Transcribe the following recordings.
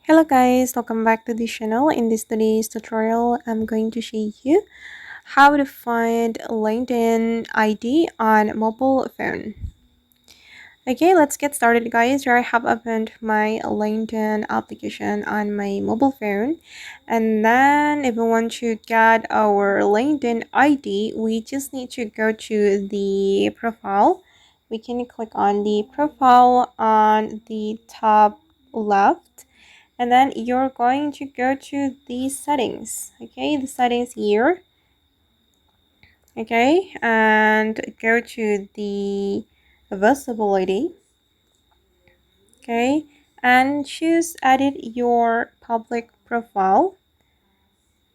Hello guys, welcome back to the channel. In this today's tutorial, I'm going to show you how to find LinkedIn ID on mobile phone. Okay, let's get started guys. Here I have opened my LinkedIn application on my mobile phone. And then if we want to get our LinkedIn ID, we just need to go to the profile. We can click on the profile on the top left, and then you're going to go to the settings. Okay, the settings here. Okay, and go to the visibility. Okay, and choose edit your public profile.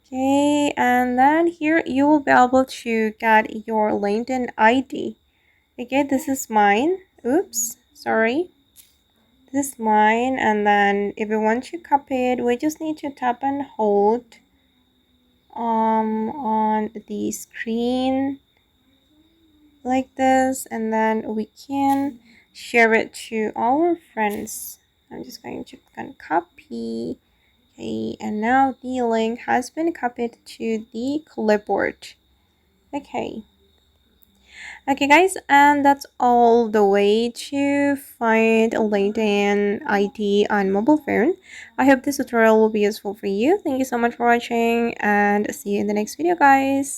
Okay, and then here you will be able to get your LinkedIn ID. Okay, this is mine. Oops, sorry. This is mine, and then if we want to copy it, we just need to tap and hold on the screen like this, and then we can share it to our friends. I'm just going to click on copy. Okay, and now the link has been copied to the clipboard. Okay guys, and that's all the way to find a LinkedIn ID on mobile phone. I hope this tutorial will be useful for you. Thank you so much for watching, and see you in the next video guys.